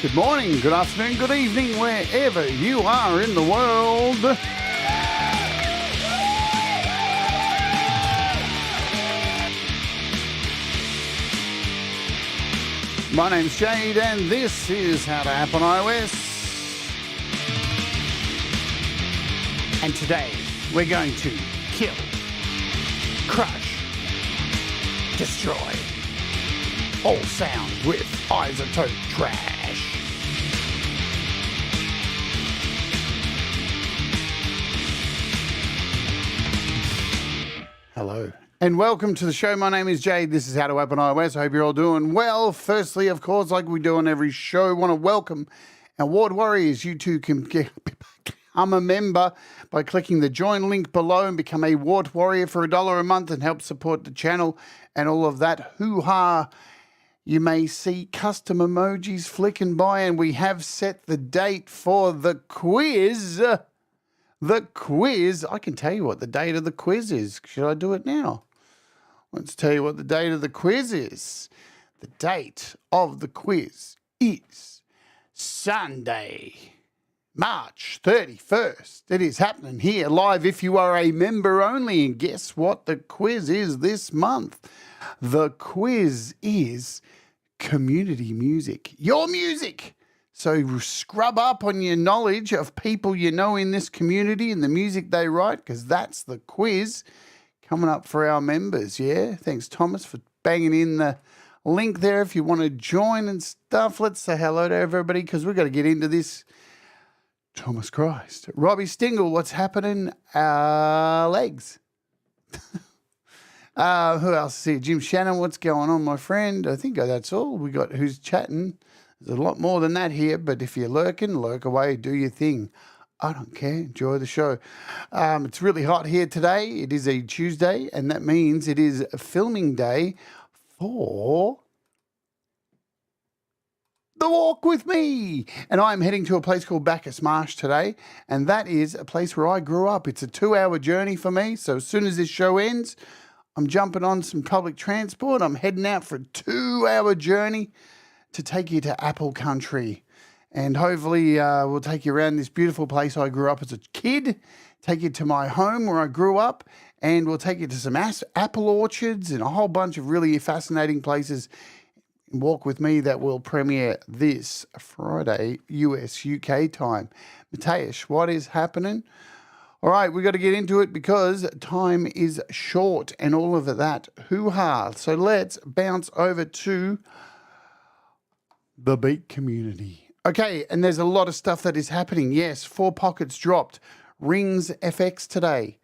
Good morning, good afternoon, good evening, wherever you are in the world. My name's Jade, and this is How to App on iOS. And today, we're going to kill, crush, destroy all sound with iZotope trash. Hello and welcome to the show. My name is Jade. This is How to App on iOS. I hope you're all doing well. Firstly, of course, like we do on every show, I want to welcome our Ward Warriors. You too can become a member by clicking the join link below and become a Ward Warrior for $1 a month and help support the channel and all of that hoo-ha. You may see custom emojis flicking by, and we have set the date for the quiz. The quiz. I can tell you what the date of the quiz is. Should I do it now? Let's tell you what the date of the quiz is. The date of the quiz is Sunday, March 31st. It is happening here live if you are a member only. And guess what the quiz is this month? The quiz is community music. Your music. So scrub up on your knowledge of people you know in this community and the music they write, because that's the quiz coming up for our members, yeah? Thanks, Thomas, for banging in the link there if you want to join and stuff. Let's say hello to everybody because we've got to get into this. Thomas Christ. Robbie Stingle, what's happening? Legs. Who else is here? Jim Shannon, what's going on, my friend? I think that's all. We got who's chatting. There's a lot more than that here, but if you're lurking, lurk away, do your thing. I don't care. Enjoy the show. It's really hot here today. It is a Tuesday, and that means it is a filming day for The Walk With Me. And I'm heading to a place called Bacchus Marsh today, and that is a place where I grew up. It's a 2-hour journey for me, so as soon as this show ends, I'm jumping on some public transport. I'm heading out for a 2-hour journey to take you to Apple Country. And hopefully we'll take you around this beautiful place I grew up as a kid, take you to my home where I grew up, and we'll take you to some apple orchards and a whole bunch of really fascinating places. Walk with me that will premiere this Friday, US, UK time. Mateus, what is happening? All right, we've got to get into it because time is short and all of that hoo-ha. So let's bounce over to the beat community. Okay, and there's a lot of stuff that is happening. Yes, 4 Pockets dropped Rings FX today.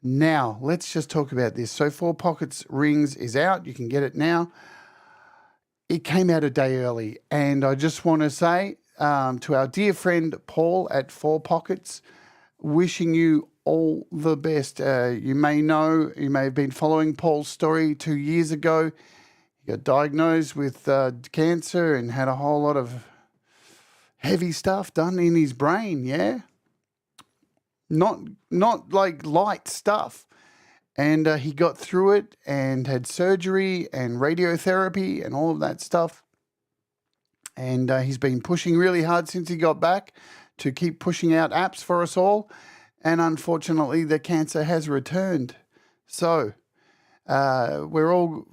Now, let's just talk about this. So 4 Pockets Rings is out. You can get it now. It came out a day early, and I just want to say to our dear friend Paul at 4 Pockets, wishing you all the best. You may know, you may have been following Paul's story 2 years ago. He got diagnosed with cancer and had a whole lot of heavy stuff done in his brain, yeah? Not like light stuff. And he got through it and had surgery and radiotherapy and all of that stuff. And he's been pushing really hard since he got back to keep pushing out apps for us all. And unfortunately, the cancer has returned. So we're all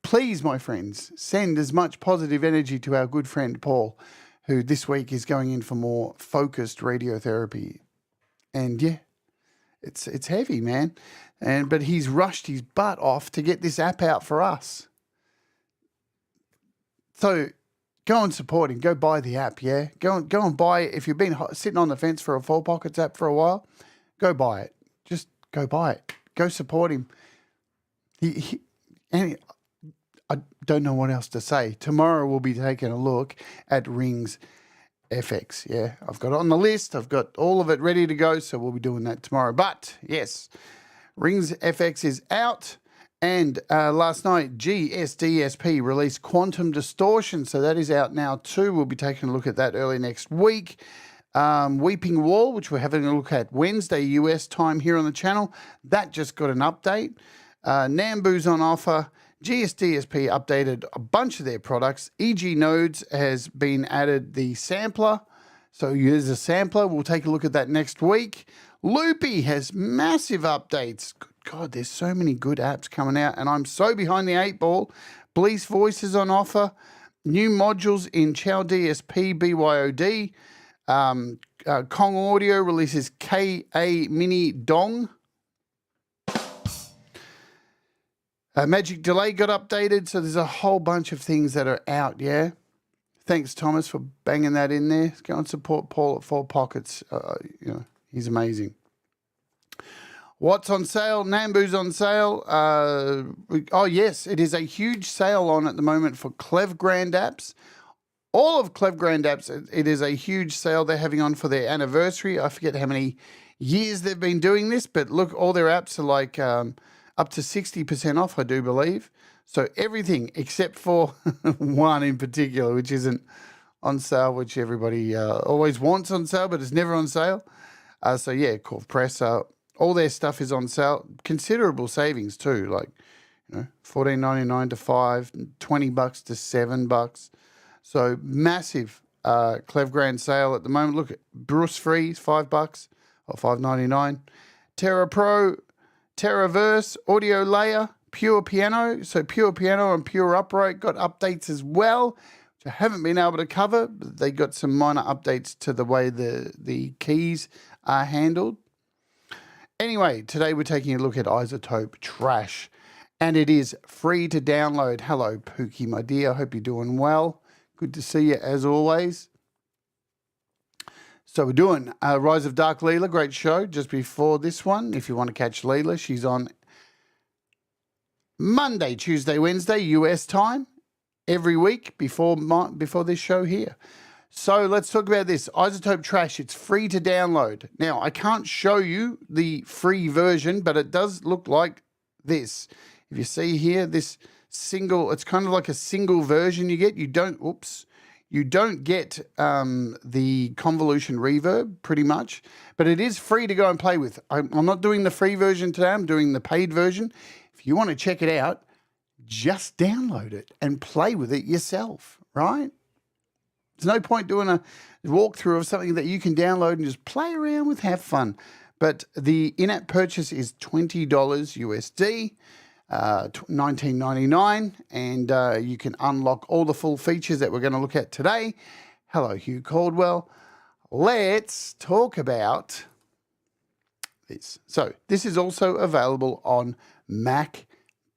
please, my friends, send as much positive energy to our good friend Paul, who this week is going in for more focused radiotherapy. And yeah, it's heavy, man. But he's rushed his butt off to get this app out for us. So go and support him. Go buy the app, yeah? Go and buy it. If you've been sitting on the fence for a 4 Pockets app for a while, go buy it. Just go buy it. Go support him. I don't know what else to say. Tomorrow we'll be taking a look at Rings FX, yeah? I've got it on the list. I've got all of it ready to go, so we'll be doing that tomorrow. But, yes, Rings FX is out. And last night, GSDSP released Quantum Distortion, so that is out now too. We'll be taking a look at that early next week. Weeping Wall, which we're having a look at Wednesday US time here on the channel, that just got an update. Nambu's on offer. GSDSP updated a bunch of their products. EG Nodes has been added the sampler. So here's a sampler. We'll take a look at that next week. Loopy has massive updates. Good God, there's so many good apps coming out, and I'm so behind the 8 ball. Blease Voice is on offer. New modules in Chow DSP BYOD. Kong Audio releases KA Mini Dong. Magic Delay got updated, so there's a whole bunch of things that are out, yeah? Thanks, Thomas, for banging that in there. Go and support Paul at 4 Pockets. He's amazing. What's on sale? Nambu's on sale. Oh, yes, it is a huge sale on at the moment for Clevgrand apps. All of Clevgrand apps, it is a huge sale they're having on for their anniversary. I forget how many years they've been doing this, but look, all their apps are like up to 60% off, I do believe. So everything except for one in particular, which isn't on sale, which everybody always wants on sale, but it's never on sale. So yeah, Corv Press, all their stuff is on sale. Considerable savings too, like $14.99 to $5, $20 to $7. So massive Clevgrand sale at the moment. Look at Bruce Free, $5 or $5.99. Terra Pro, Terraverse, Audio Layer, Pure Piano. So Pure Piano and Pure Upright got updates as well, which I haven't been able to cover. But they got some minor updates to the way the keys are handled. Anyway, today we're taking a look at iZotope Trash, and it is free to download. Hello, Pookie, my dear. I hope you're doing well. Good to see you as always. So we're doing Rise of Dark Leela, great show. Just before this one, if you want to catch Leela, she's on Monday, Tuesday, Wednesday, US time, every week before this show here. So let's talk about this. iZotope Trash, it's free to download. Now, I can't show you the free version, but it does look like this. If you see here, this single, it's kind of like a single version you get. You don't get the convolution reverb, pretty much, but it is free to go and play with. I'm not doing the free version today. I'm doing the paid version. If you want to check it out, just download it and play with it yourself, right? There's no point doing a walkthrough of something that you can download and just play around with, have fun. But the in-app purchase is $20 USD, $19.99, and you can unlock all the full features that we're going to look at today. Hello, Hugh Caldwell. Let's talk about this. So this is also available on Mac,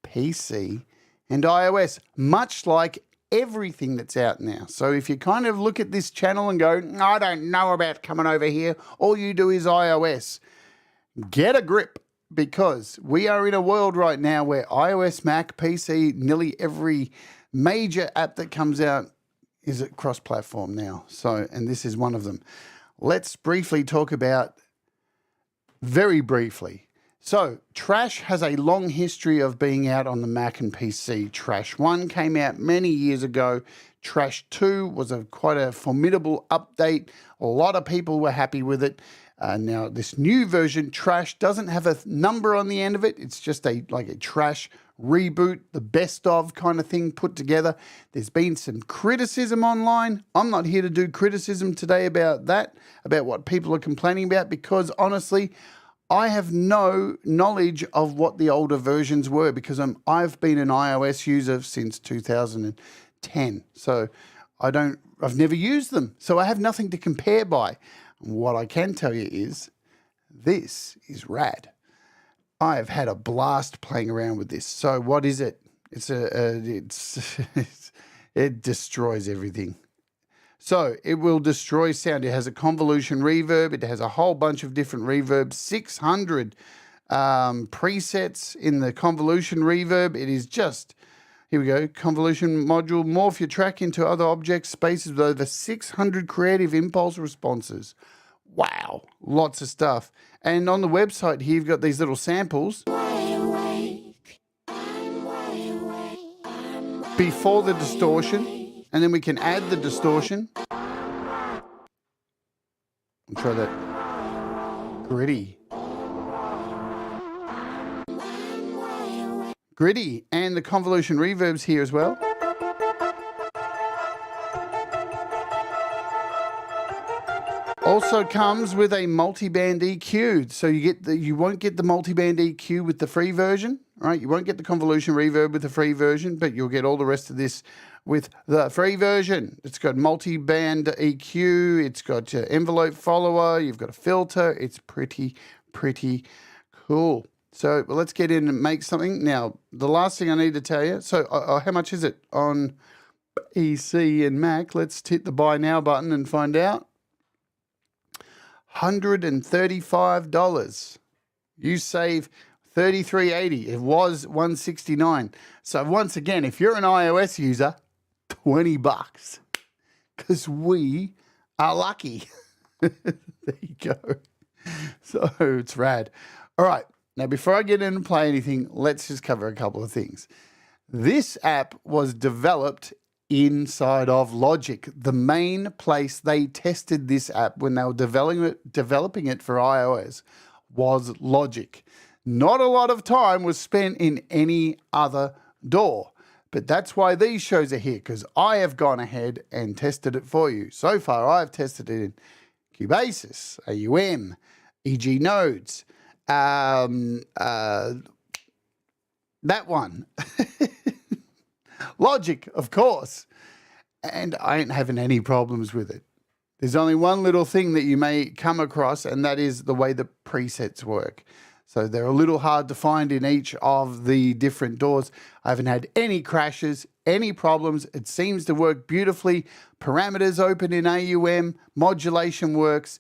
PC, and iOS, much like everything that's out now. So if you kind of look at this channel and go, I don't know about coming over here, all you do is iOS. Get a grip, because we are in a world right now where iOS, Mac, PC, nearly every major app that comes out is cross-platform now. So, and this is one of them. Let's briefly talk about, very briefly. So, Trash has a long history of being out on the Mac and PC. Trash 1 came out many years ago. Trash 2 was quite a formidable update. A lot of people were happy with it. Now, this new version, Trash, doesn't have a number on the end of it. It's just like a Trash reboot, the best of kind of thing put together. There's been some criticism online. I'm not here to do criticism today about that, about what people are complaining about, because honestly, I have no knowledge of what the older versions were, because I've been an iOS user since 2010. So I've never used them. So I have nothing to compare by. What I can tell you is this is rad. I have had a blast playing around with this. So what is it? It destroys everything. So it will destroy sound. It has a convolution reverb. It has a whole bunch of different reverbs, 600 presets in the convolution reverb. It is just, here we go, convolution module, morph your track into other objects, spaces with over 600 creative impulse responses. Wow, lots of stuff. And on the website here, you've got these little samples. Before the distortion. And then we can add the distortion. I'll try that. Gritty. Gritty, and the convolution reverb's here as well. Also comes with a multi-band EQ, so you won't get the multi-band EQ with the free version, right? You won't get the convolution reverb with the free version, but you'll get all the rest of this with the free version. It's got multi-band EQ, it's got your envelope follower, you've got a filter. It's pretty cool. So let's get in and make something. Now, the last thing I need to tell you, so how much is it on PC and Mac? Let's hit the buy now button and find out. $135. You save $33.80. It was $169. So once again, if you're an iOS user, $20. Because we are lucky. There you go. So it's rad. All right. Now, before I get in and play anything, let's just cover a couple of things. This app was developed inside of Logic. The main place they tested this app when they were developing it for iOS was Logic. Not a lot of time was spent in any other DAW, but that's why these shows are here, because I have gone ahead and tested it for you. So far, I've tested it in Cubasis, AUM, EG Nodes, that one. Logic, of course. And I ain't having any problems with it. There's only one little thing that you may come across, and that is the way the presets work. So they're a little hard to find in each of the different DAWs. I haven't had any crashes, any problems. It seems to work beautifully. Parameters open in AUM. Modulation works.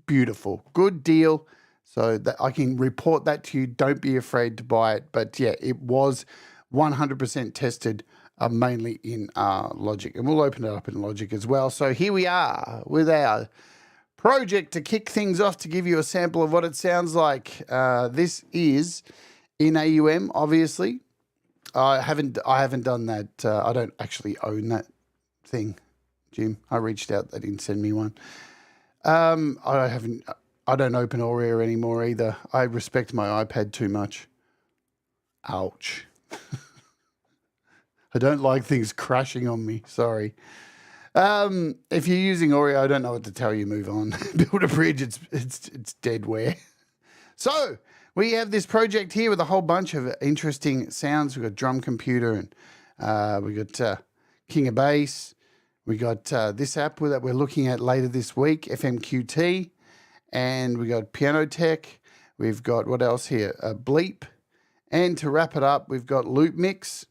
Beautiful. Good deal. So that I can report that to you. Don't be afraid to buy it. But yeah, it was 100% tested mainly in Logic. And we'll open it up in Logic as well. So here we are with our project to kick things off, to give you a sample of what it sounds like. This is in AUM, obviously. I haven't done that. I don't actually own that thing, Jim. I reached out. They didn't send me one. I don't open Aurea anymore either. I respect my iPad too much. Ouch. I don't like things crashing on me. Sorry. If you're using Aurea, I don't know what to tell you. Move on. Build a bridge. It's deadware. So we have this project here with a whole bunch of interesting sounds. We've got drum computer, and we got King of Bass. We got this app that we're looking at later this week, FMQT, and we got Piano Tech. We've got, what else here? Bleep. And to wrap it up, we've got Loop Mix.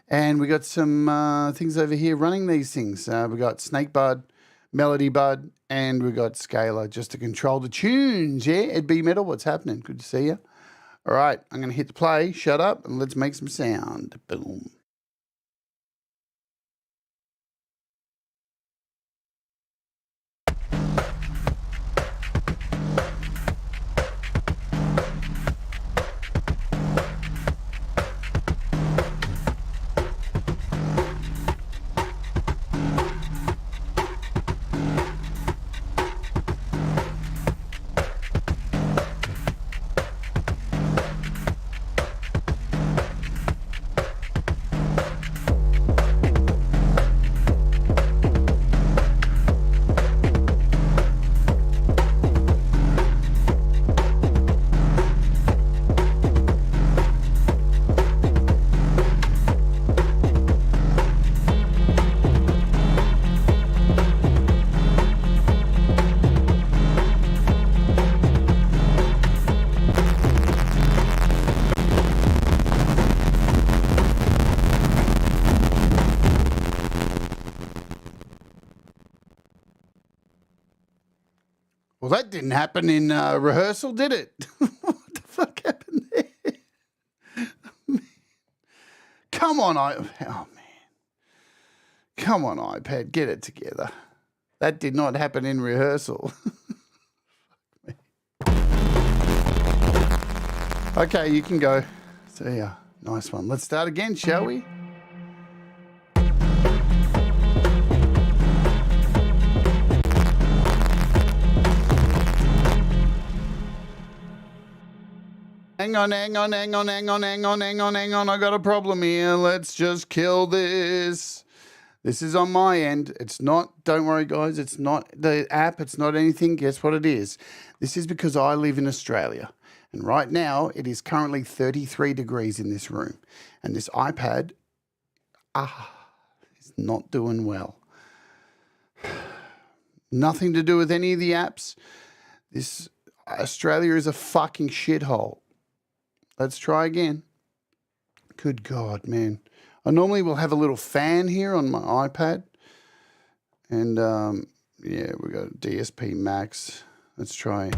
And we got some things over here running these things. We got Snakebud, Melody Bud, and we got Scalar just to control the tunes. Yeah, Ed B Metal, what's happening? Good to see you. All right, I'm going to hit the play, shut up, and let's make some sound. Boom. Well, that didn't happen in rehearsal, did it? What the fuck happened there? Come on, oh man. Come on, iPad, get it together. That did not happen in rehearsal. Okay, you can go. So yeah, nice one. Let's start again, shall we? Hang on. I got a problem here. Let's just kill this. This is on my end. It's not, don't worry guys, it's not the app, it's not anything. Guess what it is? This is because I live in Australia. And right now, it is currently 33 degrees in this room. And this iPad, is not doing well. Nothing to do with any of the apps. This Australia is a fucking shithole. Let's try again. Good God, man. I normally will have a little fan here on my iPad. And, yeah, we got DSP Max. Let's try.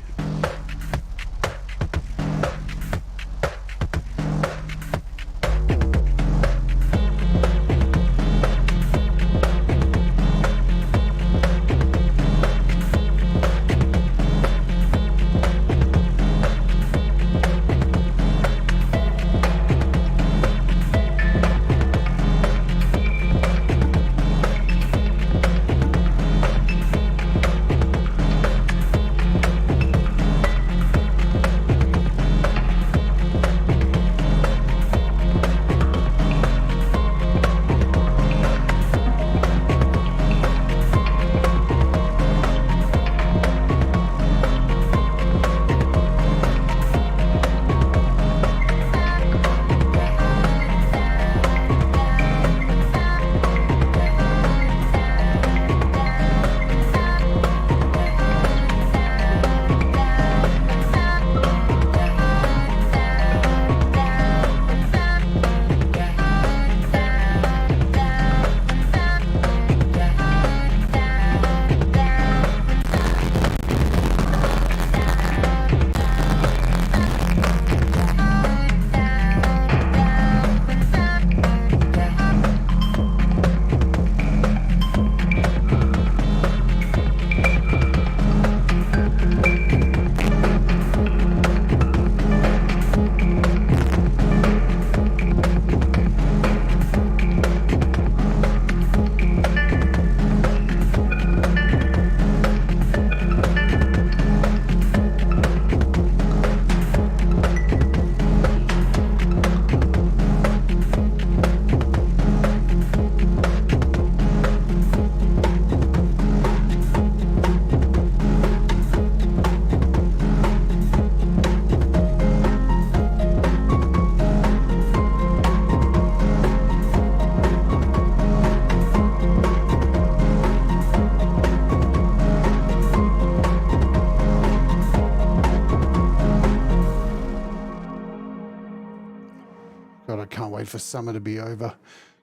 God, I can't wait for summer to be over.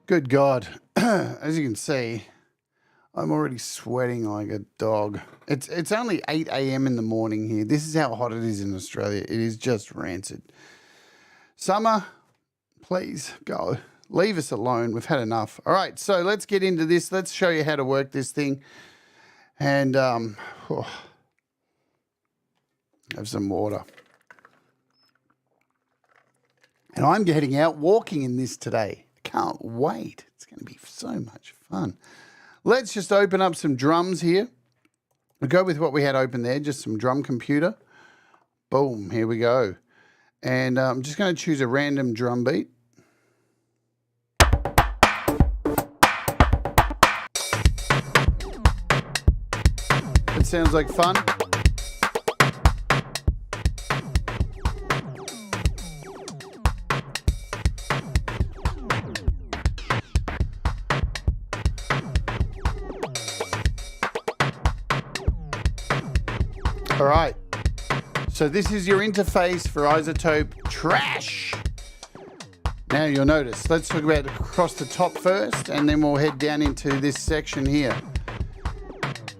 Good God. As you can see, I'm already sweating like a dog. It's only 8 a.m. in the morning here. This is how hot it is in Australia. It is just rancid. Summer, please go. Leave us alone. We've had enough. All right, so let's get into this. Let's show you how to work this thing. And have some water. And I'm getting out walking in this today. I can't wait. It's going to be so much fun. Let's just open up some drums here. We'll go with what we had open there, just some drum computer. Boom, here we go. And I'm just going to choose a random drum beat. It sounds like fun. All right, so this is your interface for iZotope Trash. Now you'll notice, let's talk about across the top first, and then we'll head down into this section here.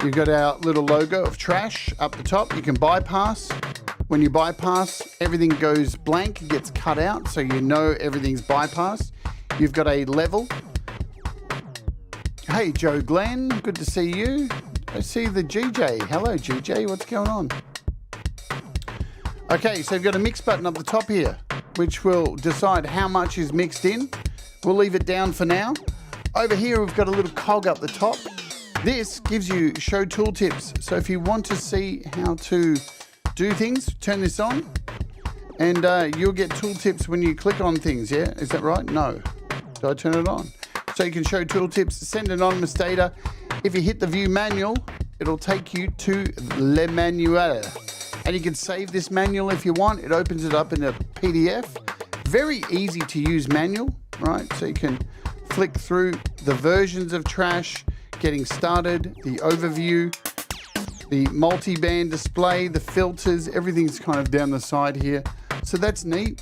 You've got our little logo of trash up the top. You can bypass. When you bypass, everything goes blank, it gets cut out, so you know everything's bypassed. You've got a level. Hey, Joe Glenn, good to see you. I see the GJ. Hello, GJ. What's going on? Okay, so you've got a mix button up the top here, which will decide how much is mixed in. We'll leave it down for now. Over here, we've got a little cog up the top. This gives you show tooltips. So if you want to see how to do things, turn this on. And you'll get tooltips when you click on things, yeah? Is that right? No. Do I turn it on? So you can show tooltips, send anonymous data. If you hit the view manual, it'll take you to Le Manuel. And you can save this manual if you want. It opens it up in a PDF. Very easy to use manual, right? So you can flick through the versions of trash, getting started, the overview, the multi-band display, the filters, everything's kind of down the side here. So that's neat.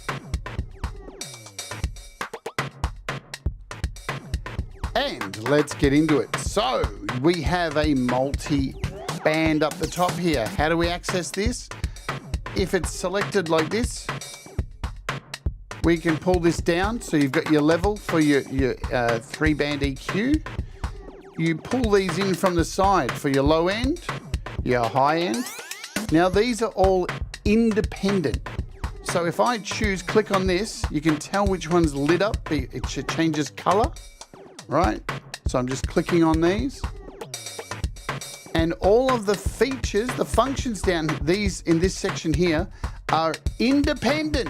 And let's get into it. So we have a multi-band up the top here. How do we access this? If it's selected like this, we can pull this down. So you've got your level for your 3-band EQ. You pull these in from the side for your low end, your high end. Now these are all independent. So if I click on this, you can tell which one's lit up. It changes color, right? So I'm just clicking on these. And all of the features, the functions down these in this section here are independent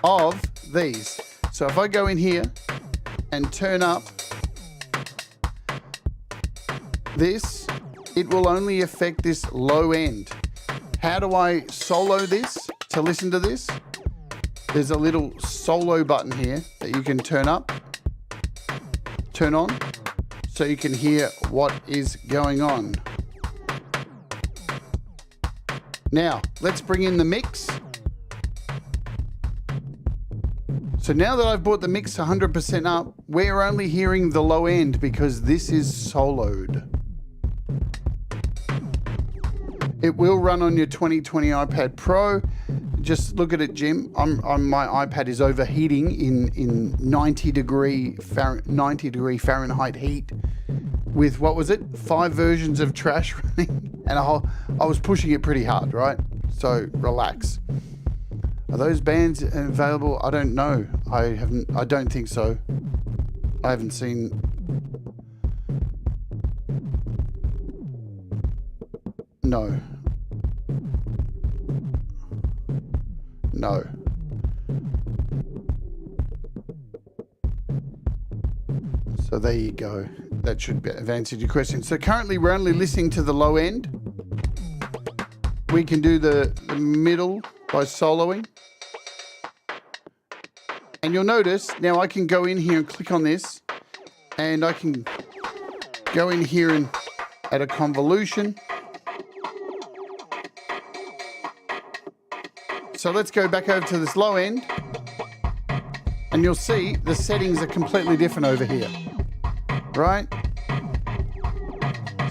of these. So if I go in here and turn up this, it will only affect this low end. How do I solo this to listen to this? There's a little solo button here that you can turn up, turn on, so you can hear what is going on. Now, let's bring in the mix. So now that I've brought the mix 100% up, we're only hearing the low end because this is soloed. It will run on your 2020 iPad Pro. Just look at it, Jim. My iPad is overheating in 90 degree Fahrenheit heat with, what was it, 5 versions of trash running, and I was pushing it pretty hard, right? So relax. Are those bands available? I don't know. I don't think so. I haven't seen. No. No. So there you go. That should have answered your question. So currently we're only listening to the low end. We can do the middle by soloing. And you'll notice now I can go in here and click on this, and I can go in here and add a convolution. So let's go back over to this low end, and you'll see the settings are completely different over here, right?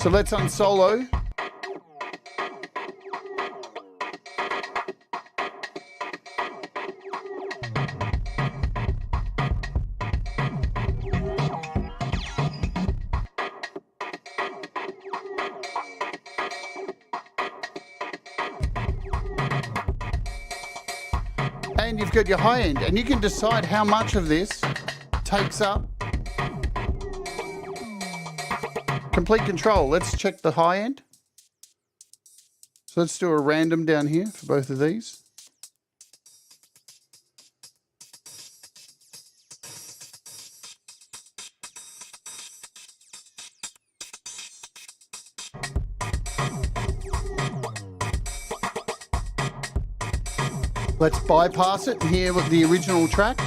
So let's unsolo. And you've got your high end, and you can decide how much of this takes up. Complete control. Let's check the high end. So let's do a random down here for both of these. Let's bypass it and hear what the original track.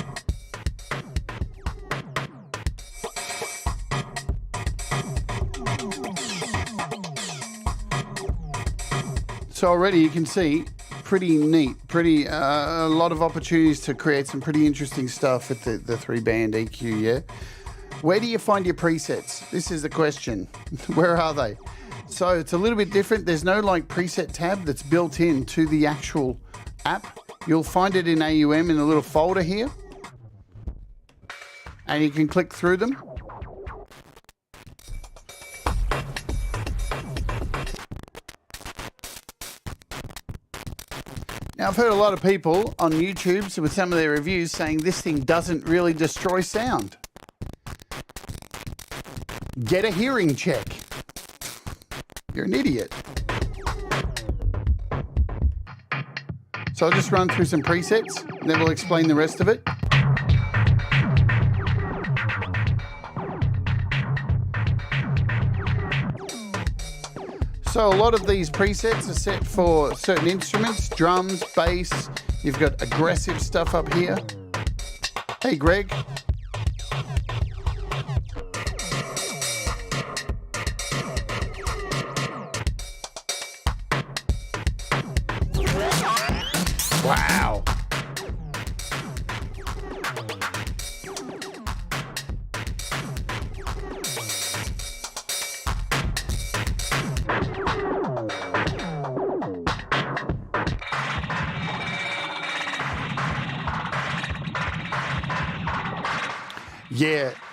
So already you can see pretty neat, a lot of opportunities to create some pretty interesting stuff with the 3-band EQ, yeah? Where do you find your presets? This is the question. Where are they? So it's a little bit different. There's no like preset tab that's built in to the actual app. You'll find it in AUM in a little folder here, and you can click through them. Now, I've heard a lot of people on YouTube with some of their reviews saying this thing doesn't really destroy sound. Get a hearing check. You're an idiot. So I'll just run through some presets, and then we'll explain the rest of it. So a lot of these presets are set for certain instruments, drums, bass. You've got aggressive stuff up here. Hey, Greg. Wow.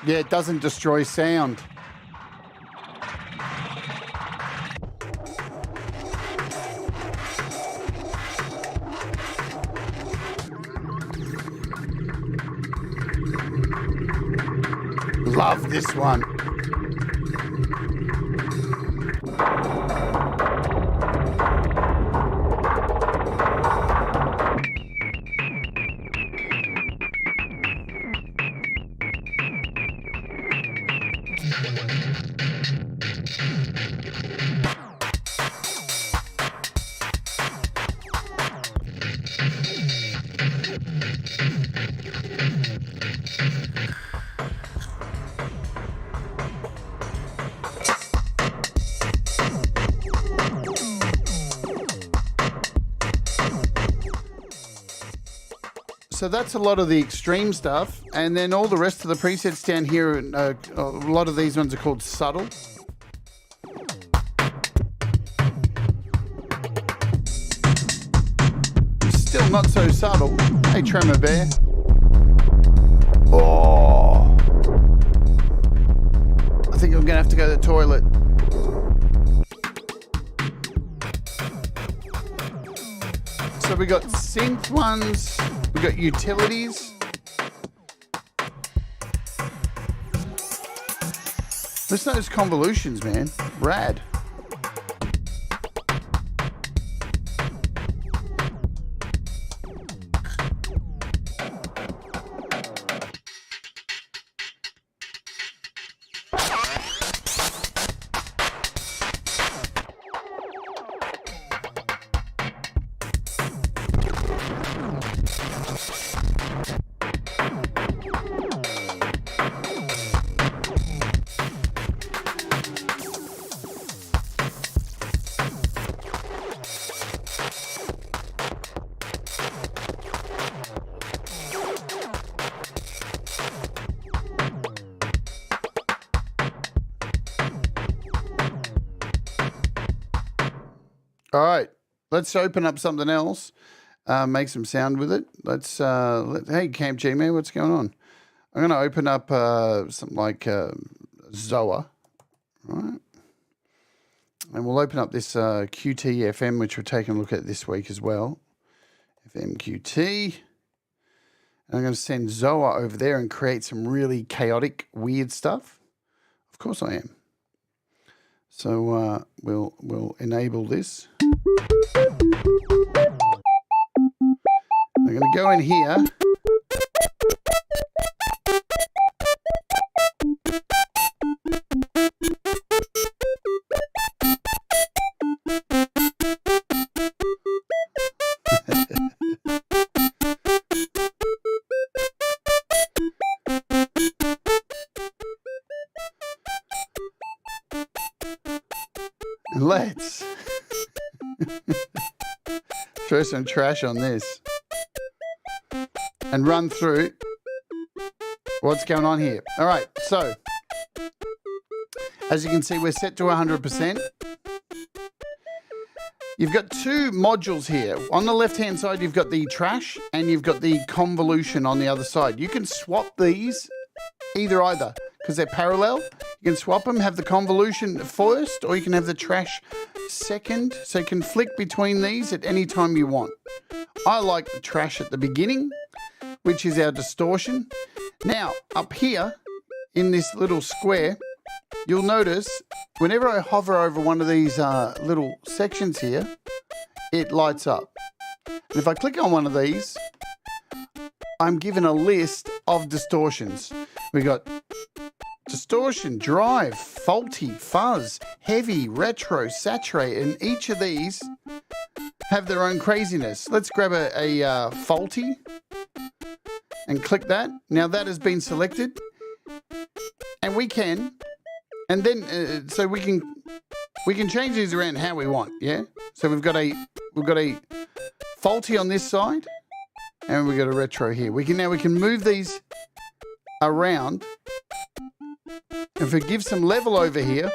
Yeah, it doesn't destroy sound. Love this one. So that's a lot of the extreme stuff, and then all the rest of the presets down here, a lot of these ones are called subtle. Still not so subtle. Hey, Tremor Bear. Oh, I think I'm gonna have to go to the toilet. So we got synth ones. We got utilities. Listen to those convolutions, man. Rad. All right, let's open up something else, make some sound with it. Hey, Camp G-Man, what's going on? I'm going to open up something like Zoa, right? And we'll open up this QT FM, which we're taking a look at this week as well. FM QT. And I'm going to send Zoa over there and create some really chaotic, weird stuff. Of course I am. So we'll enable this. I'm going to go in here. Let's throw some trash on this and run through what's going on here. All right, so as you can see, we're set to 100%. You've got two modules here. On the left-hand side, you've got the trash and you've got the convolution on the other side. You can swap these either, because they're parallel. You can swap them, have the convolution first, or you can have the trash second. So you can flick between these at any time you want. I like the trash at the beginning, which is our distortion. Now, up here in this little square, you'll notice whenever I hover over one of these little sections here, it lights up. And if I click on one of these, I'm given a list of distortions. We got distortion, drive, faulty, fuzz, heavy, retro, saturate, and each of these have their own craziness. Let's grab a faulty and click that. Now that has been selected, and we can, and then so we can change these around how we want. Yeah. So we've got a faulty on this side, and we've got a retro here. We can move these around. If we give some level over here,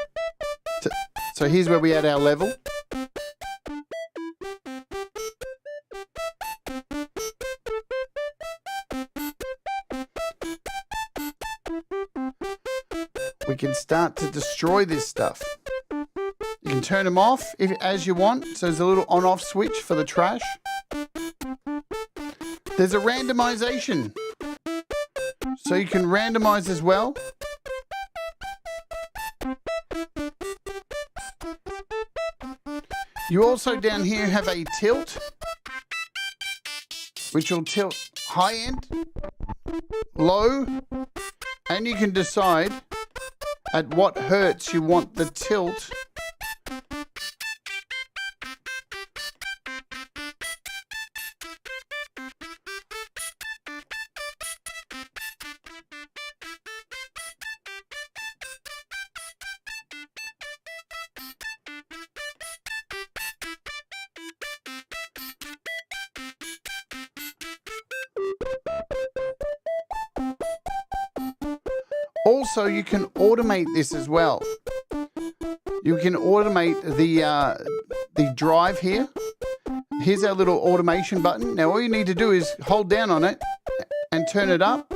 so here's where we add our level. We can start to destroy this stuff. You can turn them off as you want. So there's a little on-off switch for the trash. There's a randomization. So you can randomize as well. You also down here have a tilt, which will tilt high end, low, and you can decide at what hertz you want the tilt. Also, you can automate this as well. You can automate the drive here. Here's our little automation button. Now all you need to do is hold down on it and turn it up,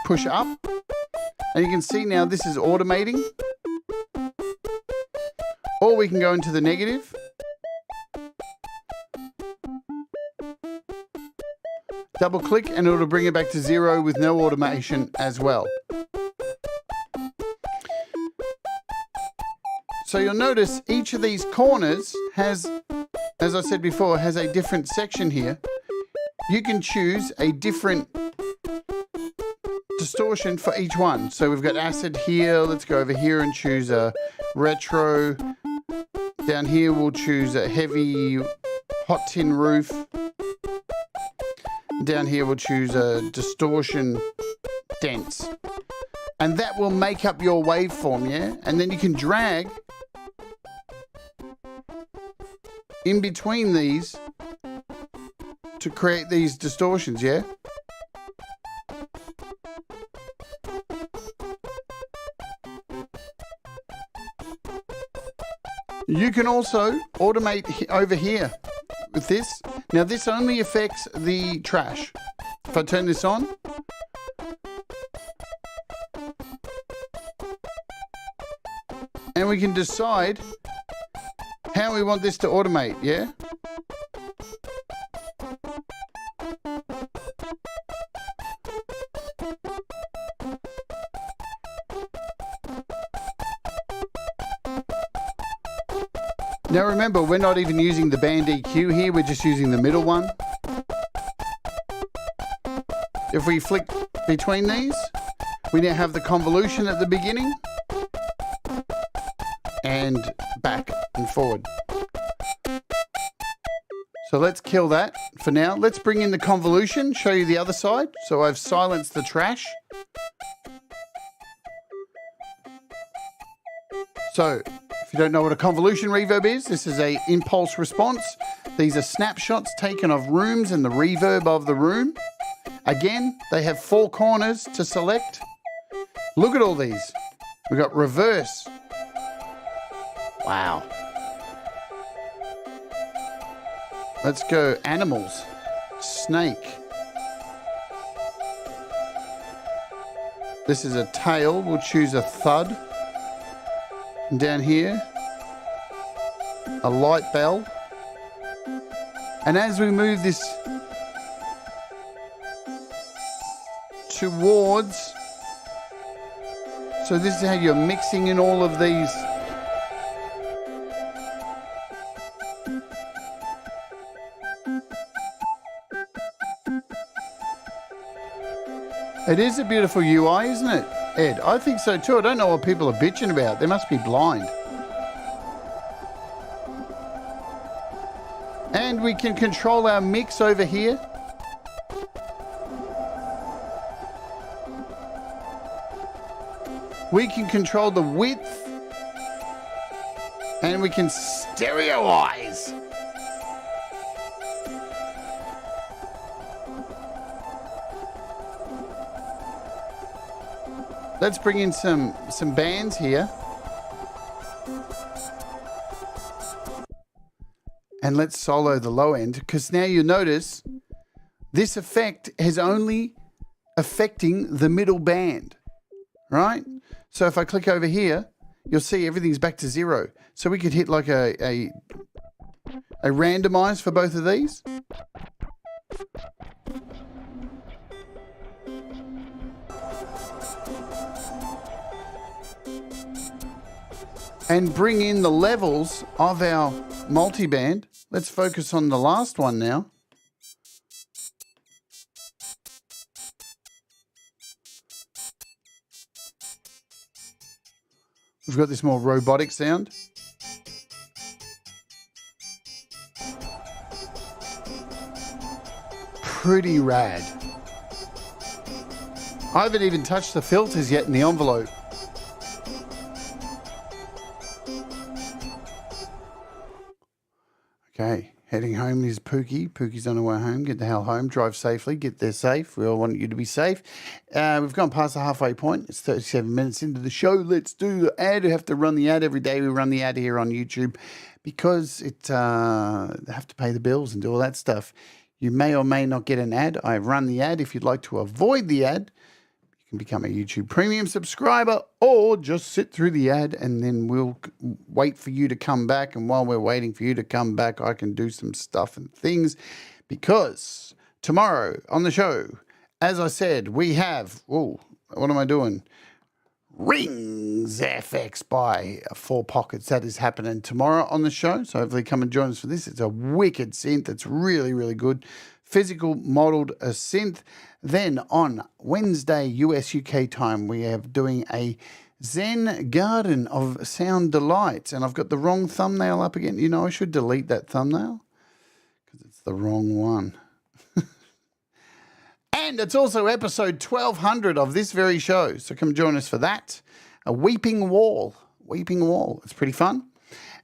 push up, and you can see now this is automating. Or we can go into the negative. Double click and it'll bring it back to 0 with no automation as well. So you'll notice each of these corners has, as I said before, has a different section here. You can choose a different distortion for each one. So we've got acid here. Let's go over here and choose a retro. Down here we'll choose a heavy hot tin roof. Down here we'll choose a distortion dense. And that will make up your waveform, yeah? And then you can drag in between these to create these distortions, yeah? You can also automate over here with this. Now this only affects the trash. If I turn this on, and we can decide how we want this to automate, yeah? Now remember, we're not even using the band EQ here, we're just using the middle one. If we flick between these, we now have the convolution at the beginning and back and forward. So let's kill that for now. Let's bring in the convolution, show you the other side. So I've silenced the trash. So if you don't know what a convolution reverb is, this is an impulse response. These are snapshots taken of rooms and the reverb of the room. Again, they have 4 corners to select. Look at all these. We've got reverse. Wow. Let's go animals. Snake. This is a tail. We'll choose a thud. And down here, a light bell. And as we move this towards, so this is how you're mixing in all of these. It is a beautiful UI, isn't it, Ed? I think so too. I don't know what people are bitching about. They must be blind. And we can control our mix over here. We can control the width. And we can stereoize. Let's bring in some bands here. And let's solo the low end, because now you notice this effect is only affecting the middle band, right? So if I click over here, you'll see everything's back to 0. So we could hit like a randomize for both of these. And bring in the levels of our multiband. Let's focus on the last one now. We've got this more robotic sound. Pretty rad. I haven't even touched the filters yet in the envelope. Okay, heading home is Pookie. Pookie's on her way home. Get the hell home. Drive safely. Get there safe. We all want you to be safe. We've gone past the halfway point. It's 37 minutes into the show. Let's do the ad. We have to run the ad every day. We run the ad here on YouTube because they have to pay the bills and do all that stuff. You may or may not get an ad. I run the ad. If you'd like to avoid the ad, you can become a YouTube Premium subscriber or just sit through the ad and then we'll wait for you to come back. And while we're waiting for you to come back, I can do some stuff and things because tomorrow on the show, as I said, we have, what am I doing? Rings FX by 4 Pockets. That is happening tomorrow on the show. So hopefully come and join us for this. It's a wicked synth. It's really, really good. Physical modeled synth. Then on Wednesday, US UK time, we are doing a Zen Garden of Sound Delights. And I've got the wrong thumbnail up again. You know, I should delete that thumbnail because it's the wrong one. And it's also episode 1200 of this very show. So come join us for that. A Weeping Wall. Weeping Wall. It's pretty fun.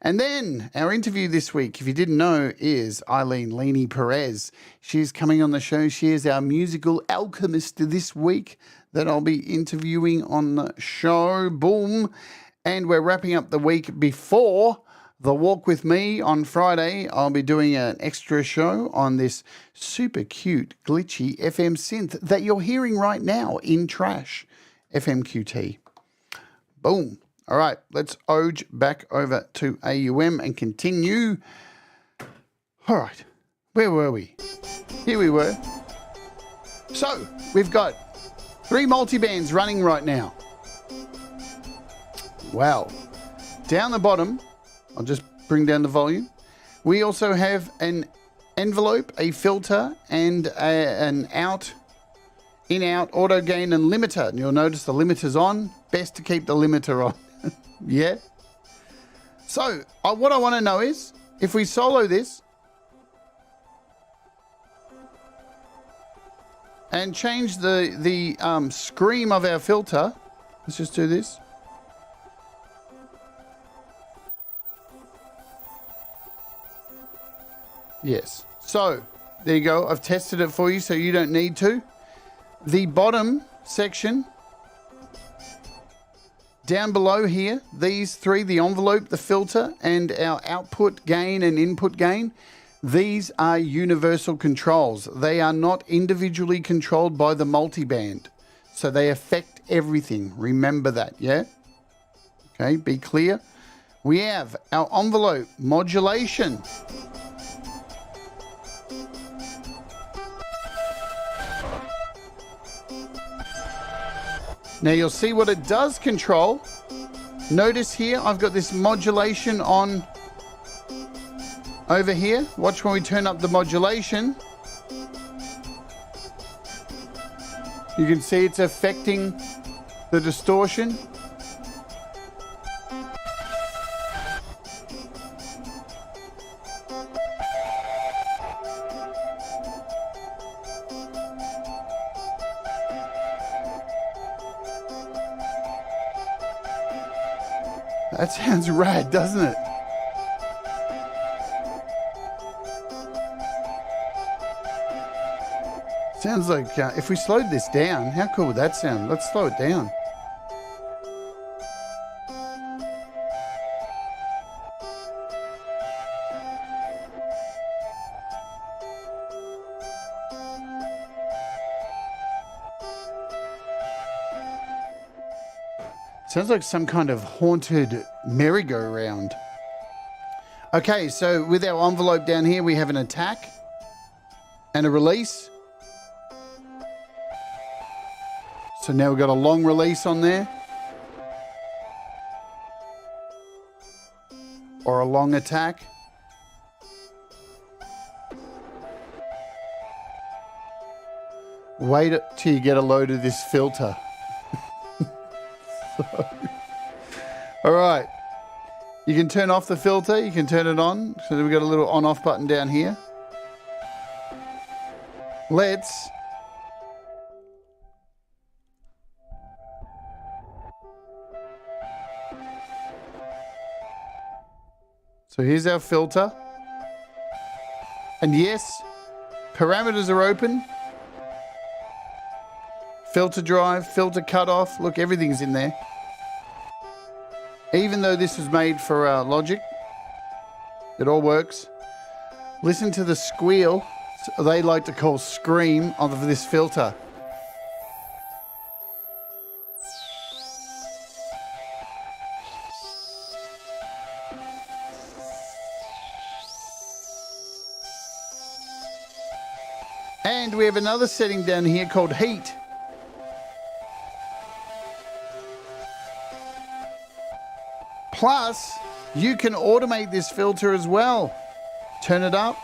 And then our interview this week, if you didn't know, is Eileen Leaney Perez. She's coming on the show. She is our musical alchemist this week that I'll be interviewing on the show. Boom. And we're wrapping up the week before the Walk With Me on Friday. I'll be doing an extra show on this super cute, glitchy FM synth that you're hearing right now in Trash, FMQT. Boom. All right, let's oge back over to AUM and continue. All right, where were we? Here we were. So, we've got 3 multibands running right now. Wow. Down the bottom, I'll just bring down the volume. We also have an envelope, a filter, and an in-out, auto gain, and limiter. And you'll notice the limiter's on. Best to keep the limiter on. Yeah. So what I want to know is if we solo this and change the scream of our filter. Let's just do this. Yes. So there you go. I've tested it for you so you don't need to. The bottom section down below here, these 3, the envelope, the filter, and our output gain and input gain, these are universal controls. They are not individually controlled by the multiband. So they affect everything. Remember that, yeah? Okay, be clear. We have our envelope modulation. Now you'll see what it does control. Notice here, I've got this modulation on over here. Watch when we turn up the modulation. You can see it's affecting the distortion. That sounds rad, doesn't it? Sounds like if we slowed this down, how cool would that sound? Let's slow it down. Sounds like some kind of haunted merry-go-round. Okay, so with our envelope down here, we have an attack and a release. So now we've got a long release on there. Or a long attack. Wait till you get a load of this filter. All right. You can turn off the filter. You can turn it on. So we've got a little on-off button down here. Let's... So here's our filter. And yes, parameters are open. Filter drive, filter cutoff. Look, everything's in there. Even though this was made for Logic, it all works. Listen to the squeal. They like to call scream of this filter. And we have another setting down here called heat. Plus, you can automate this filter as well. Turn it up,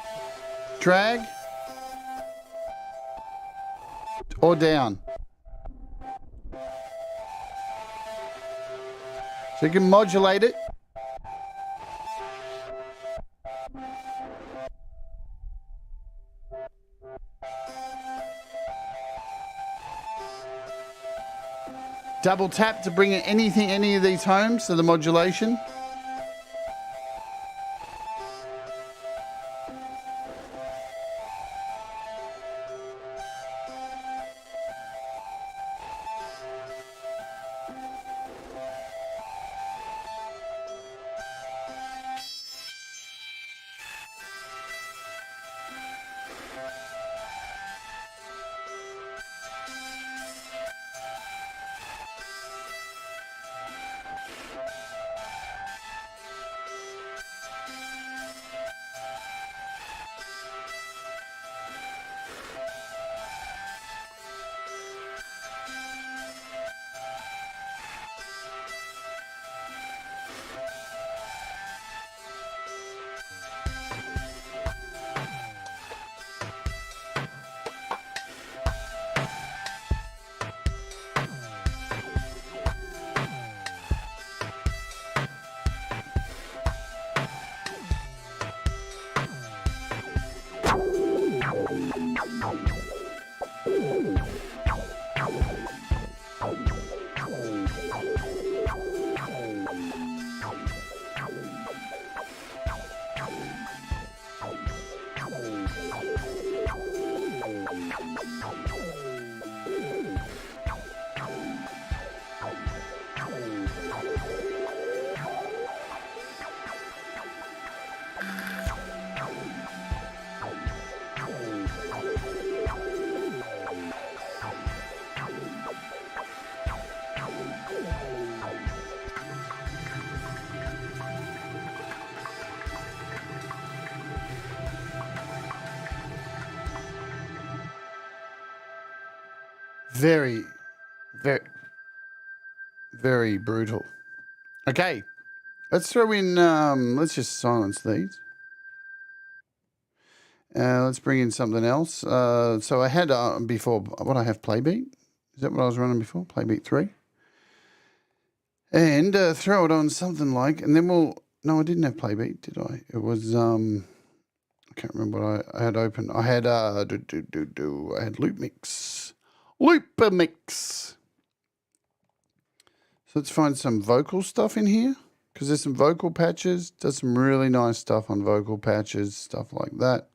drag, or down. So you can modulate it. Double tap to bring any of these home, so the modulation. Very, very, very brutal. Okay, let's throw in, let's just silence these. Let's bring in something else. So I had before, what I have, play beat. Is that what I was running before? Playbeat 3. And throw it on something like, and then we'll, no, I didn't have Playbeat, did I? It was, I can't remember what I had open. I had, I had Loop Mix. Looper Mix. So let's find some vocal stuff in here, because there's some vocal patches. Does some really nice stuff on vocal patches, stuff like that.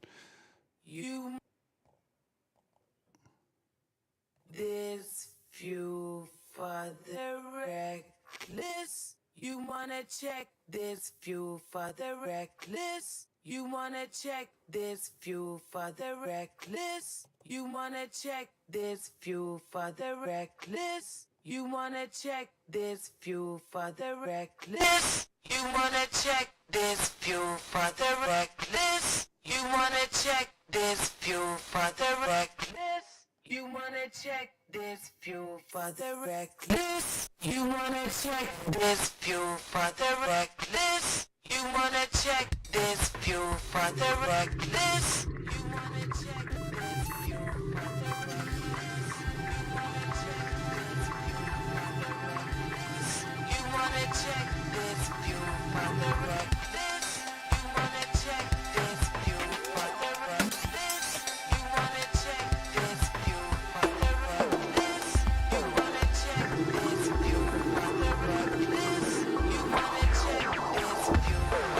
This view for the reckless. You wanna check this view for the reckless. You wanna check this view for the reckless. You wanna check this view for the reckless. You wanna check this view for the reckless. You wanna check this view for the reckless. You wanna check this view for the reckless. You wanna check this view for the reckless. You wanna check this view for the reckless. You wanna check this view for the reckless. You wanna check this view for the reckless. You wanna check this view for the reckless. You wanna check this view for the reckless. You wanna check this view for the reckless. You wanna check this view for the reckless. You wanna check this view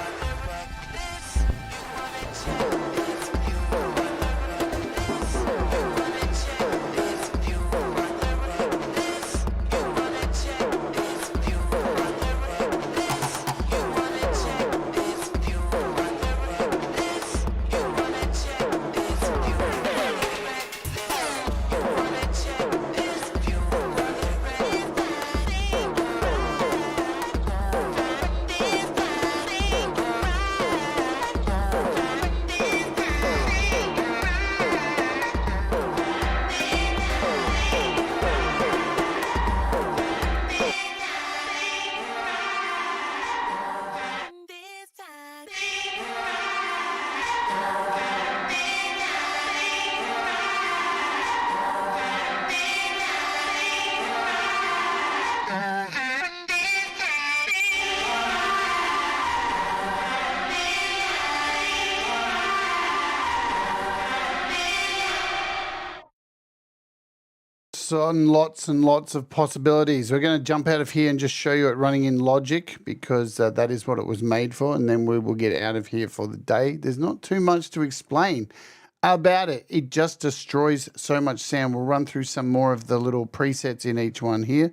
for the reckless. You wanna check this view for the reckless. You wanna check this view for the reckless. You wanna check this view for the reckless. You wanna check this view for the reckless. You wanna check this view for the reckless. You wanna check this view for the On lots and lots of possibilities. We're going to jump out of here and just show you it running in Logic, because that is what it was made for, and then we will get out of here for the day. There's not too much to explain about it. It just destroys so much sound. We'll run through some more of the little presets in each one here.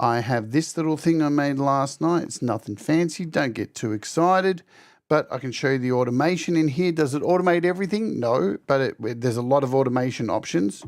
I have this little thing I made last night. It's nothing fancy. Don't get too excited. But I can show you the automation in here. Does it automate everything? No, but there's a lot of automation options.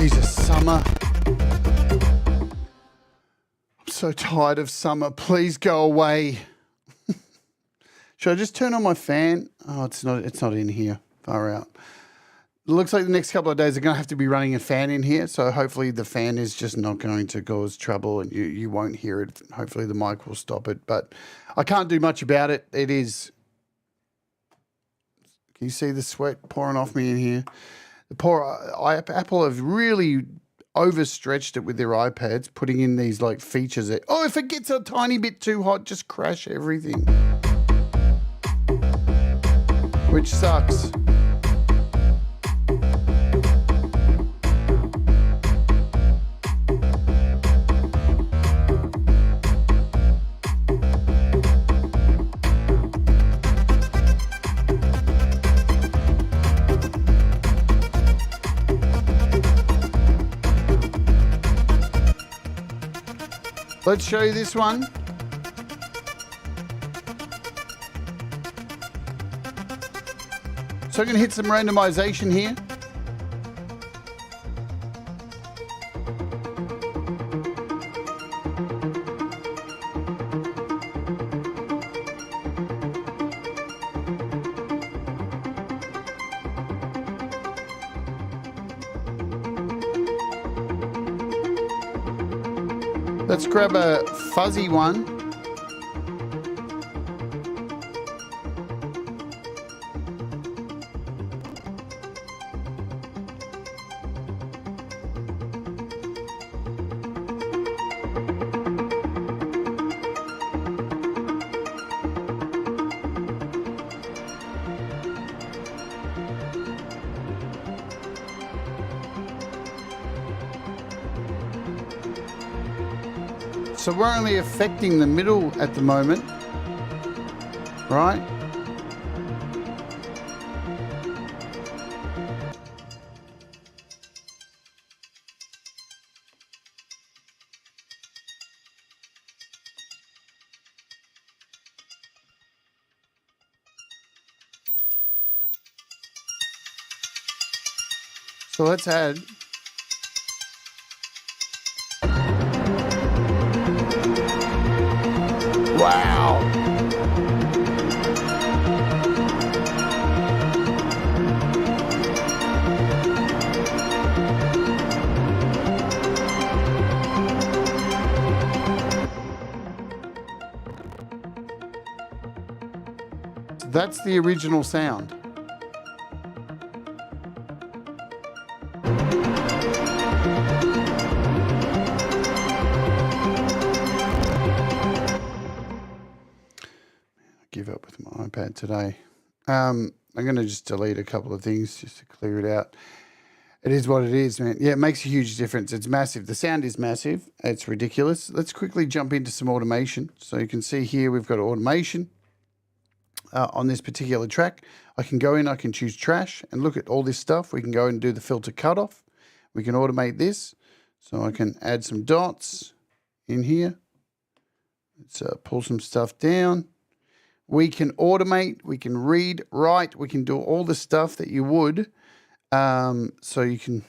Jesus, summer. I'm so tired of summer. Please go away. Should I just turn on my fan? Oh, it's not in here. Far out. It looks like the next couple of days are going to have to be running a fan in here, so hopefully the fan is just not going to cause trouble and you won't hear it. Hopefully the mic will stop it, but I can't do much about it. It is... Can you see the sweat pouring off me in here? The poor Apple have really overstretched it with their iPads, putting in these like features that, oh, if it gets a tiny bit too hot, just crash everything. Which sucks. Let's show you this one. So I'm going to hit some randomization here. Let's grab a fuzzy one. So we're only affecting the middle at the moment, right? So let's add. Wow. That's the original sound. Give up with my iPad today. I'm going to just delete a couple of things just to clear it out. It is what it is, man. Yeah, it makes a huge difference. It's massive. The sound is massive. It's ridiculous. Let's quickly jump into some automation. So you can see here we've got automation on this particular track. I can go in, I can choose trash and look at all this stuff. We can go and do the filter cutoff. We can automate this. So I can add some dots in here. Let's pull some stuff down. We can automate, we can read, write, we can do all the stuff that you would. So you can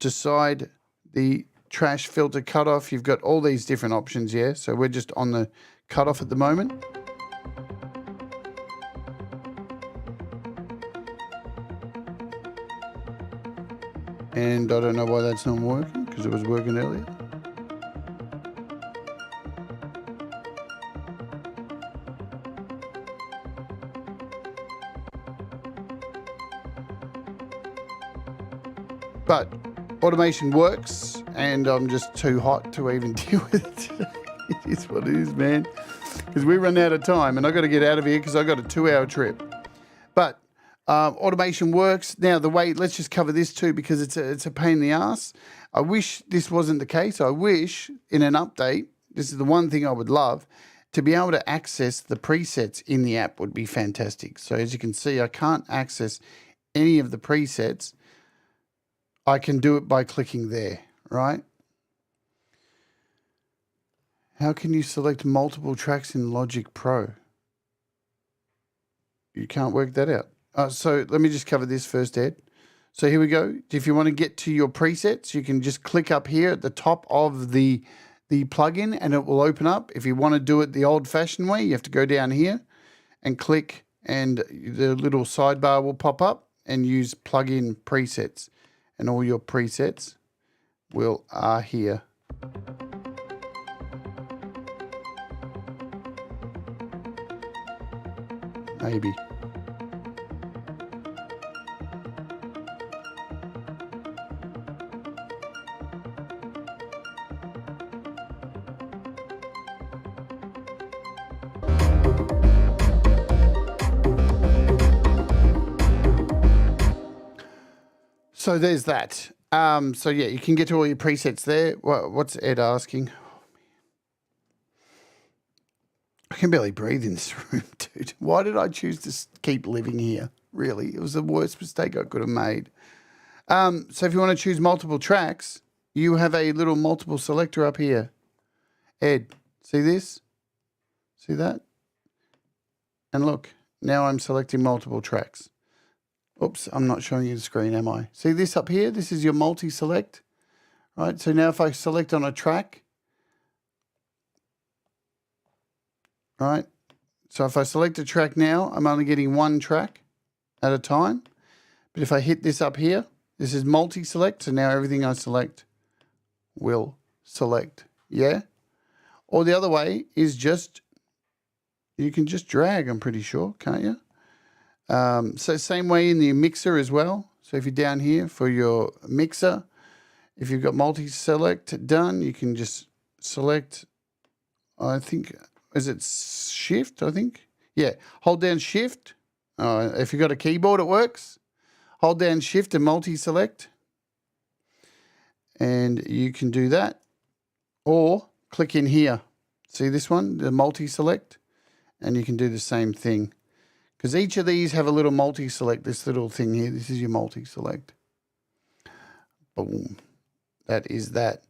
decide the trash filter cutoff. You've got all these different options, yeah? So we're just on the cutoff at the moment. And I don't know why that's not working, because it was working earlier. But automation works, and I'm just too hot to even deal with it today. It is what it is, man. Because we run out of time, and I've got to get out of here because I've got a 2-hour trip. But automation works. Now, let's just cover this too, because it's a pain in the ass. I wish this wasn't the case. I wish in an update, this is the one thing I would love, to be able to access the presets in the app would be fantastic. So as you can see, I can't access any of the presets. I can do it by clicking there, right? How can you select multiple tracks in Logic Pro? You can't work that out. So let me just cover this first, Ed. So here we go. If you want to get to your presets, you can just click up here at the top of the plugin and it will open up. If you want to do it the old-fashioned way, you have to go down here and click, and the little sidebar will pop up, and use plugin presets. And all your presets are here. Maybe. So there's that. So yeah, you can get to all your presets there. What's Ed asking? I can barely breathe in this room, dude. Why did I choose to keep living here? Really, it was the worst mistake I could have made. So if you want to choose multiple tracks, you have a little multiple selector up here. Ed, see this? See that? And look, now I'm selecting multiple tracks. Oops, I'm not showing you the screen, am I? See this up here? This is your multi-select, right? So now if I select on a track, right? So if I select a track now, I'm only getting one track at a time. But if I hit this up here, this is multi-select. So now everything I select will select. Yeah? Or the other way is just, you can just drag, I'm pretty sure, can't you? So same way in the mixer as well. So if you're down here for your mixer, if you've got multi-select done, you can just select, I think, is it shift, I think? Yeah, hold down shift. If you've got a keyboard, it works. Hold down shift and multi-select. And you can do that. Or click in here. See this one, the multi-select? And you can do the same thing. Because each of these have a little multi-select, this little thing here. This is your multi-select. Boom. That is that.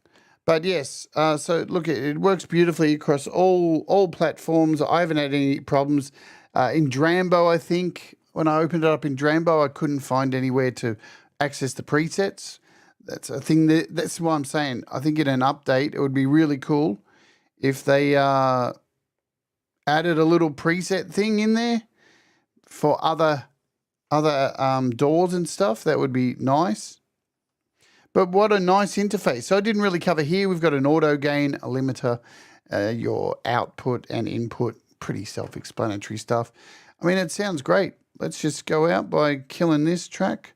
But yes, so look, it works beautifully across all platforms. I haven't had any problems. In Drambo, I think, when I opened it up in Drambo, I couldn't find anywhere to access the presets. That's a thing that's why I'm saying I think in an update it would be really cool if they added a little preset thing in there for other doors and stuff. That would be nice. But what a nice interface. So I didn't really cover here. We've got an auto gain, a limiter, your output and input. Pretty self-explanatory stuff. I mean, it sounds great. Let's just go out by killing this track.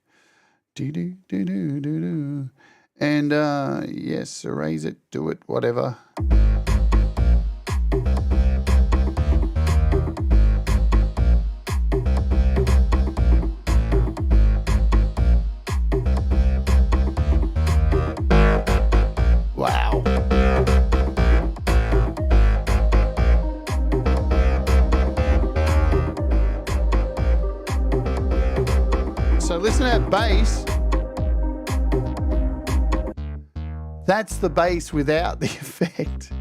Do-do-do-do-do-do. And yes, erase it, do it, whatever. Wow. So listen to that bass. That's the bass without the effect.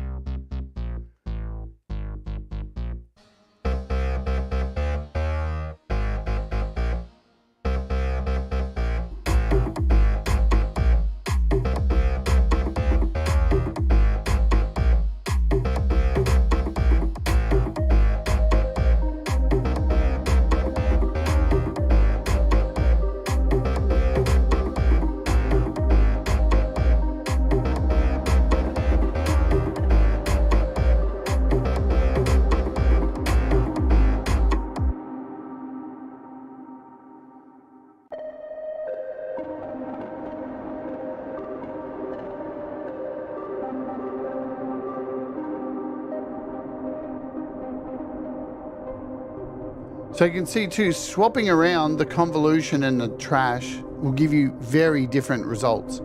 So you can see too, swapping around the convolution and the trash will give you very different results.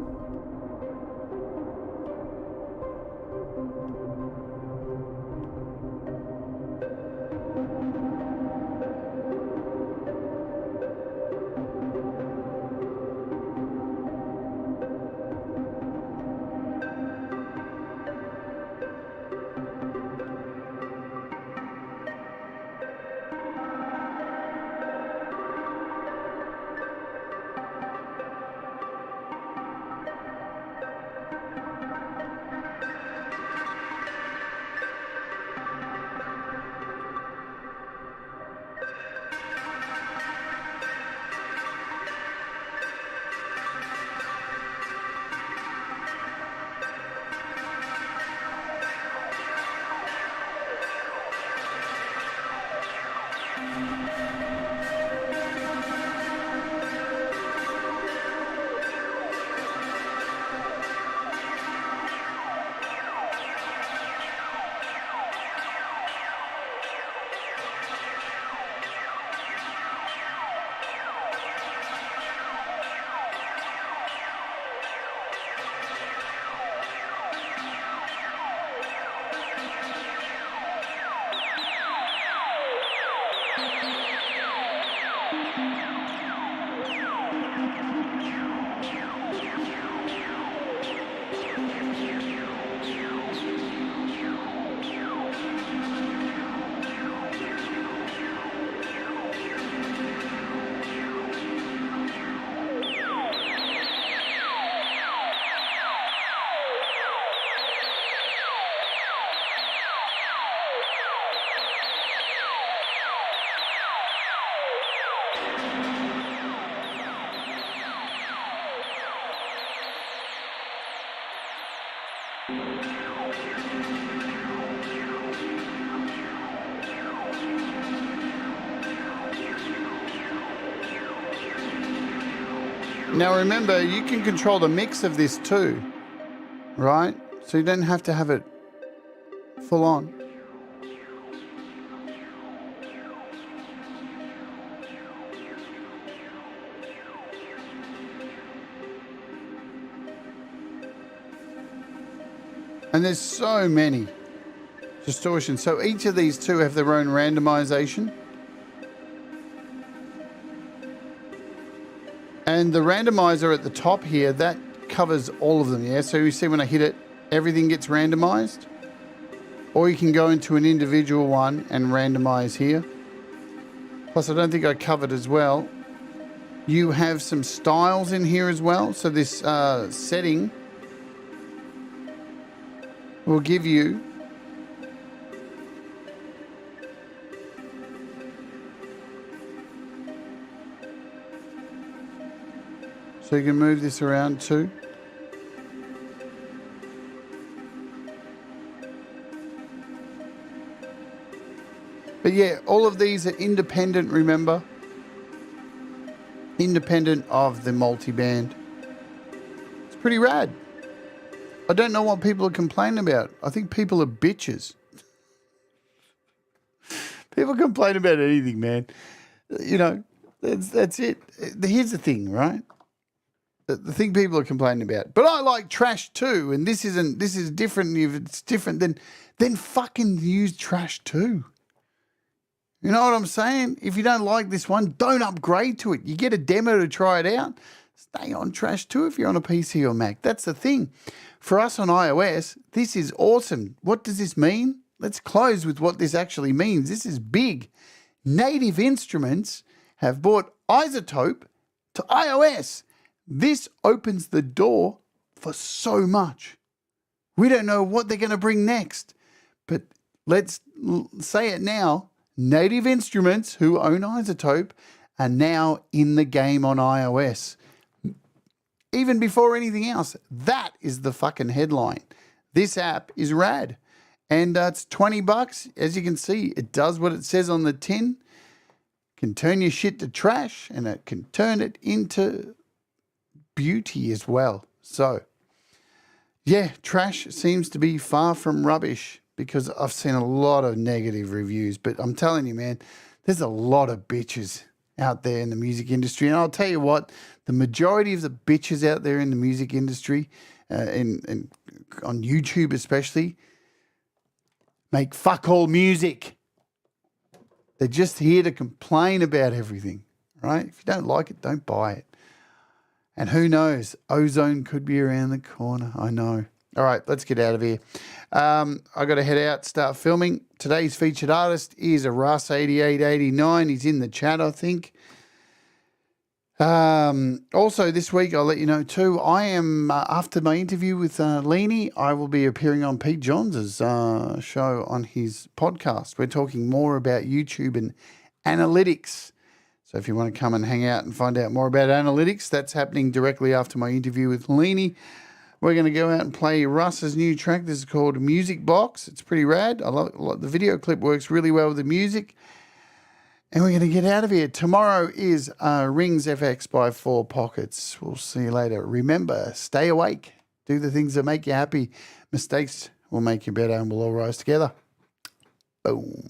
Now remember, you can control the mix of this too, right? So you don't have to have it full on. And there's so many distortions. So each of these two have their own randomization. And the randomizer at the top here, that covers all of them, yeah? So you see when I hit it, everything gets randomized. Or you can go into an individual one and randomize here. Plus, I don't think I covered as well. You have some styles in here as well. So this setting will give you so you can move this around too. But yeah, all of these are independent, remember? Independent of the multi-band. It's pretty rad. I don't know what people are complaining about. I think people are bitches. People complain about anything, man. You know, that's it. Here's the thing, right? The thing people are complaining about. But I like trash too, and this is different. If it's different, then fucking use trash too. You know what I'm saying? If you don't like this one, don't upgrade to it. You get a demo to try it out. Stay on trash too if you're on a PC or Mac. That's the thing. For us on iOS, this is awesome. What does this mean? Let's close with what this actually means. This is big. Native Instruments have brought iZotope to iOS. This opens the door for so much. We don't know what they're going to bring next, but let's say it now. Native Instruments, who own iZotope, are now in the game on iOS. Even before anything else, that is the fucking headline. This app is rad. And it's $20. As you can see, it does what it says on the tin. Can turn your shit to trash, and it can turn it into beauty as well. So, yeah, trash seems to be far from rubbish because I've seen a lot of negative reviews. But I'm telling you, man, there's a lot of bitches out there in the music industry. And I'll tell you what, the majority of the bitches out there in the music industry, and on YouTube especially, make fuck all music. They're just here to complain about everything, right? If you don't like it, don't buy it. And who knows, ozone could be around the corner. I know. All right, let's get out of here. I got to head out, start filming. Today's featured artist is a Russ8889. He's in the chat, I think. Also, this week, I'll let you know too, I am, after my interview with Leanie, I will be appearing on Pete Johns' show on his podcast. We're talking more about YouTube and analytics. So if you want to come and hang out and find out more about analytics, that's happening directly after my interview with Leanie. We're going to go out and play Russ's new track. This is called Music Box. It's pretty rad. I love it. The video clip works really well with the music. And we're going to get out of here. Tomorrow is Rings FX by 4 Pockets. We'll see you later. Remember, stay awake. Do the things that make you happy. Mistakes will make you better, and we'll all rise together. Boom.